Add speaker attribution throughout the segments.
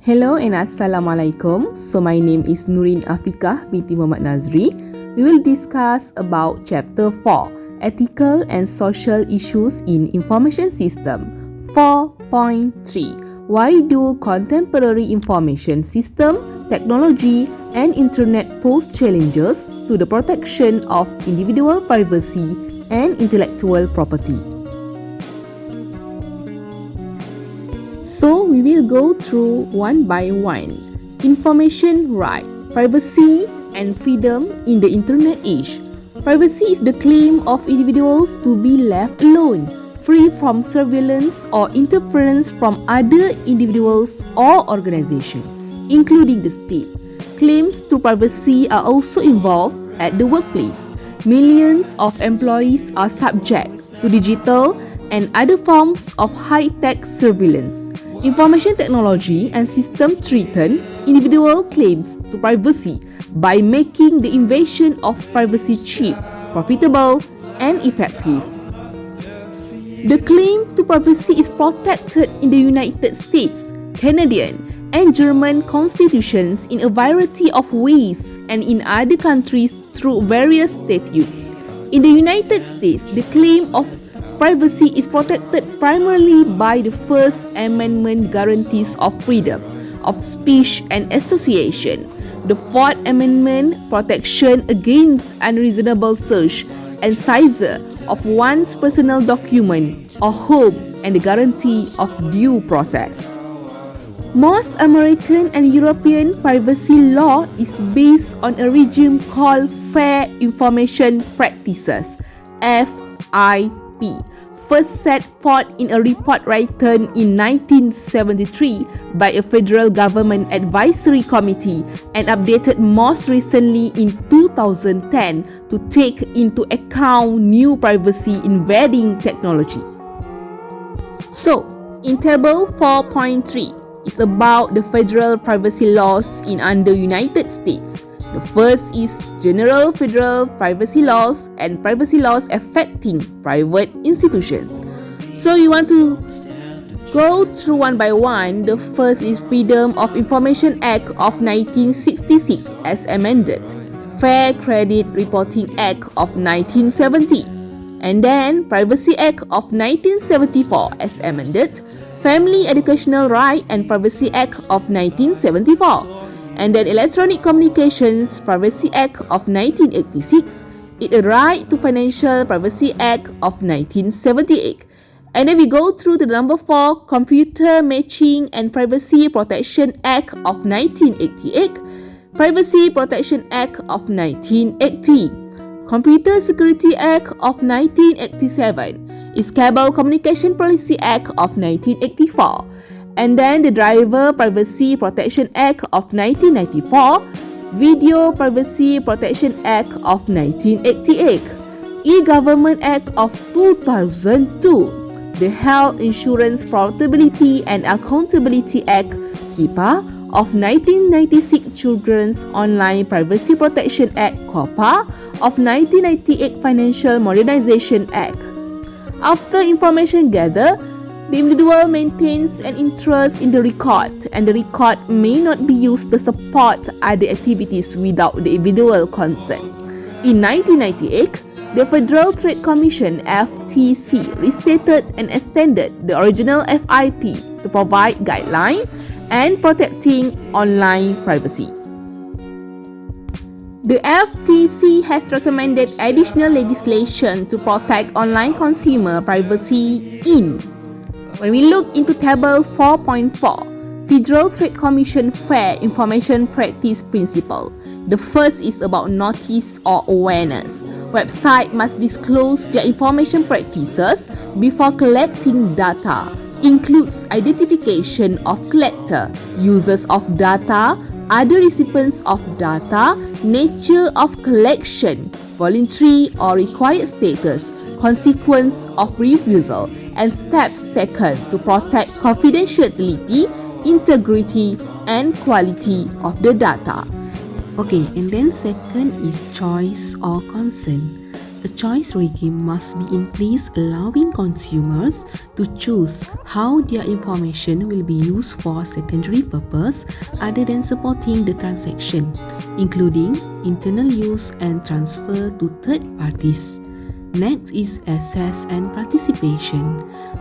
Speaker 1: Hello and Assalamualaikum. So my name is Nurin Afiqah binti Muhammad Nazri. We will discuss about Chapter 4, Ethical and Social Issues in Information System. 4.3. Why do contemporary information system, technology and internet pose challenges to the protection of individual privacy and intellectual property? So we will go through one by one. Information right, privacy and freedom in the internet age. Privacy is the claim of individuals to be left alone, free from surveillance or interference from other individuals or organizations, including the state. Claims to privacy are also involved at the workplace. Millions of employees are subject to digital and other forms of high-tech surveillance. Information technology and system threaten individual claims to privacy by making the invasion of privacy cheap, profitable, and effective. The claim to privacy is protected in the United States, Canadian, and German constitutions in a variety of ways and in other countries through various statutes. In the United States, the claim of privacy is protected primarily by the First Amendment guarantees of freedom of speech and association, the Fourth Amendment protection against unreasonable search and seizure of one's personal document or home, and the guarantee of due process. Most American and European privacy law is based on a regime called Fair Information Practices, FIP, first set forth in a report written in 1973 by a federal government advisory committee and updated most recently in 2010 to take into account new privacy invading technology. So, in Table 4.3 is about the federal privacy laws in under United States. The first is General Federal Privacy Laws and privacy laws affecting private institutions. So you want to go through one by one. The first is Freedom of Information Act of 1966 as amended, Fair Credit Reporting Act of 1970, and then Privacy Act of 1974 as amended, Family Educational Right and Privacy Act of 1974. And then Electronic Communications Privacy Act of 1986, a Right to Financial Privacy Act of 1978. And then we go through the number 4, Computer Matching and Privacy Protection Act of 1988, Privacy Protection Act of 1980, Computer Security Act of 1987, Cable Communication Policy Act of 1984, and then the Driver Privacy Protection Act of 1994, Video Privacy Protection Act of 1988, E-Government Act of 2002, the Health Insurance Portability and Accountability Act, HIPAA, of 1996, Children's Online Privacy Protection Act, COPPA, of 1998, Financial Modernization Act. After information gathered, the individual maintains an interest in the record, and the record may not be used to support other activities without the individual consent. In 1998, the Federal Trade Commission (FTC) restated and extended the original FIP to provide guidelines and protecting online privacy. The FTC has recommended additional legislation to protect online consumer privacy in. When we look into Table 4.4, Federal Trade Commission Fair Information Practice Principle. The first is about notice or awareness. Websites must disclose their information practices before collecting data. Includes identification of collector, users of data, other recipients of data, nature of collection, voluntary or required status, consequence of refusal, and steps taken to protect confidentiality, integrity, and quality of the data. Okay, and then second is choice or consent. A choice regime must be in place allowing consumers to choose how their information will be used for secondary purpose other than supporting the transaction, including internal use and transfer to third parties. Next is access and participation.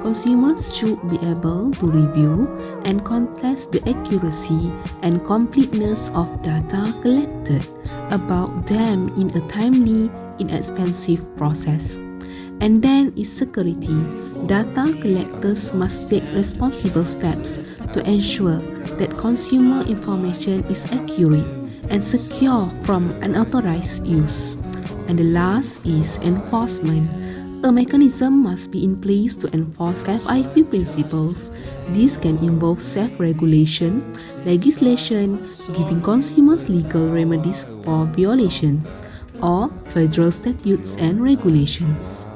Speaker 1: Consumers should be able to review and contest the accuracy and completeness of data collected about them in a timely, inexpensive process. And then is security. Data collectors must take responsible steps to ensure that consumer information is accurate and secure from unauthorized use. And the last is enforcement. A mechanism must be in place to enforce FIP principles. This can involve self-regulation, legislation, giving consumers legal remedies for violations, or federal statutes and regulations.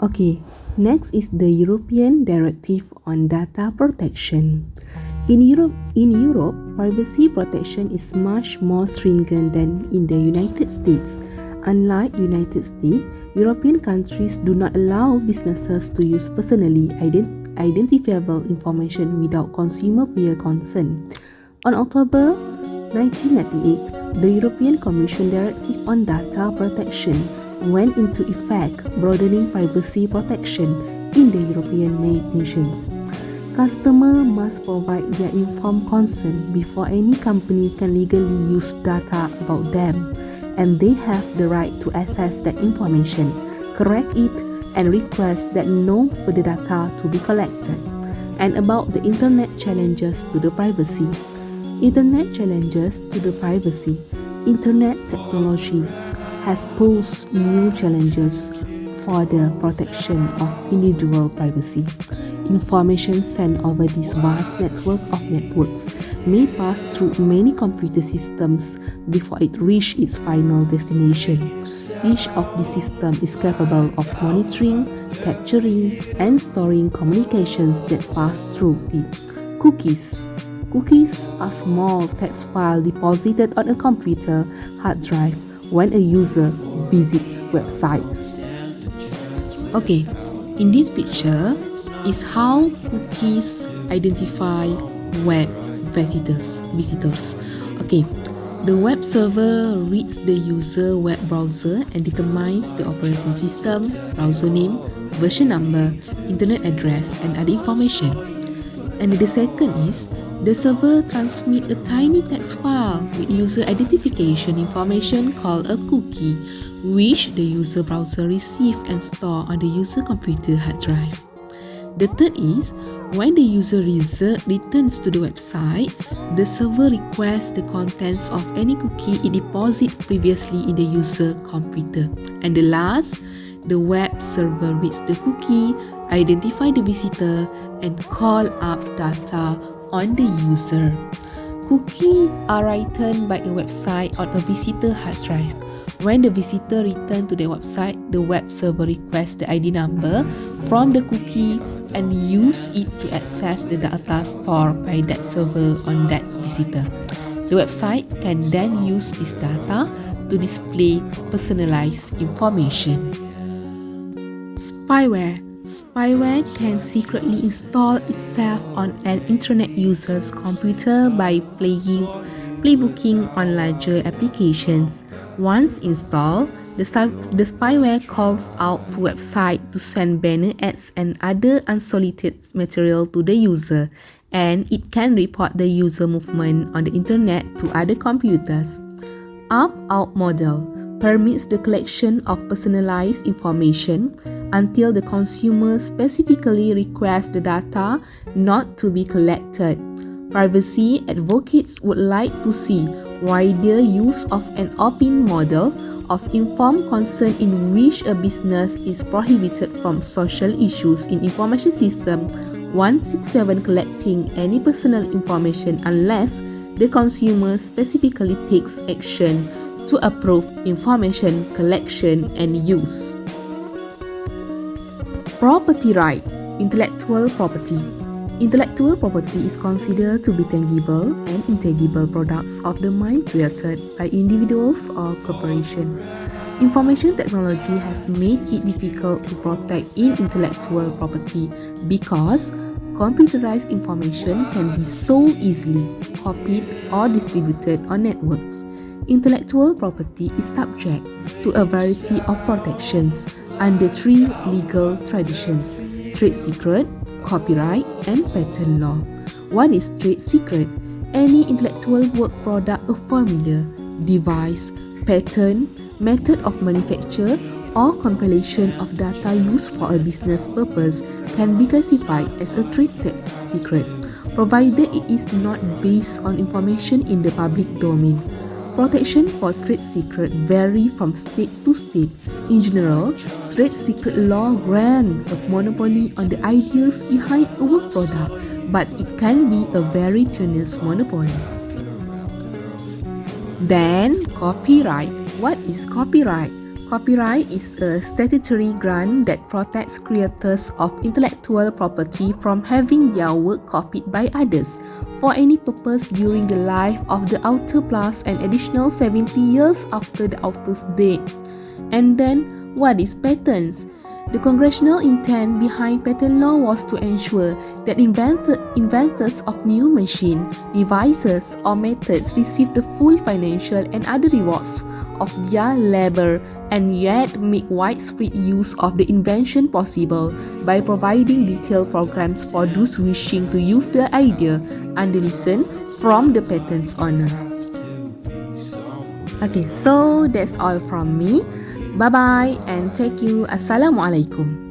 Speaker 1: Okay, next is the European Directive on Data Protection. In Europe, privacy protection is much more stringent than in the United States. Unlike the United States, European countries do not allow businesses to use personally identifiable information without consumer prior consent. On October 1998, the European Commission Directive on Data Protection went into effect, broadening privacy protection in the European nations. Customers must provide their informed consent before any company can legally use data about them, and they have the right to access that information, correct it, and request that no further data to be collected. And about the Internet challenges to the privacy. Internet challenges to the privacy. Internet technology has posed new challenges for the protection of individual privacy. Information sent over this vast network of networks may pass through many computer systems before it reaches its final destination. Each of these systems is capable of monitoring, capturing, and storing communications that pass through it. Cookies. Cookies are small text files deposited on a computer hard drive when a user visits websites. Okay, in this picture is how cookies identify web visitors. Okay, the web server reads the user web browser and determines the operating system, browser name, version number, internet address, and other information. And the second is the server transmits a tiny text file with user identification information called a cookie, which the user browser receives and stores on the user computer hard drive. The third is, when the user returns to the website, the server requests the contents of any cookie it deposited previously in the user computer. And the last, the web server reads the cookie, identifies the visitor, and calls up data on the user. Cookies are written by a website on a visitor hard drive. When the visitor returns to the website, the web server requests the ID number from the cookie and use it to access the data stored by that server on that visitor. The website can then use this data to display personalized information. Spyware. Spyware can secretly install itself on an internet user's computer by playbooking on larger applications. Once installed, the spyware calls out to website to send banner ads and other unsolicited material to the user, and it can report the user movement on the internet to other computers. Opt-out model permits the collection of personalized information until the consumer specifically requests the data not to be collected. Privacy advocates would like to see wider use of an opt-in model of informed consent in which a business is prohibited from social issues in information system 167 collecting any personal information unless the consumer specifically takes action to approve information collection and use. Property right, intellectual property. Intellectual property is considered to be tangible and intangible products of the mind created by individuals or corporations. Information technology has made it difficult to protect intellectual property because computerized information can be so easily copied or distributed on networks. Intellectual property is subject to a variety of protections under three legal traditions: trade secret, copyright, and patent law. What is trade secret? Any intellectual work product or formula, device, patent, method of manufacture, or compilation of data used for a business purpose can be classified as a trade secret, provided it is not based on information in the public domain. Protection for trade secret vary from state to state. In general, trade secret law grants a monopoly on the ideas behind a work product, but it can be a very tenuous monopoly. Then, copyright. What is copyright? Copyright is a statutory grant that protects creators of intellectual property from having their work copied by others for any purpose during the life of the author plus an additional 70 years after the author's death. And then, what is patents? The congressional intent behind patent law was to ensure that inventors of new machine, devices, or methods receive the full financial and other rewards of their labor and yet make widespread use of the invention possible by providing detailed programs for those wishing to use the idea under license from the patent's owner. Okay, so that's all from me. Bye bye and thank you. Assalamualaikum.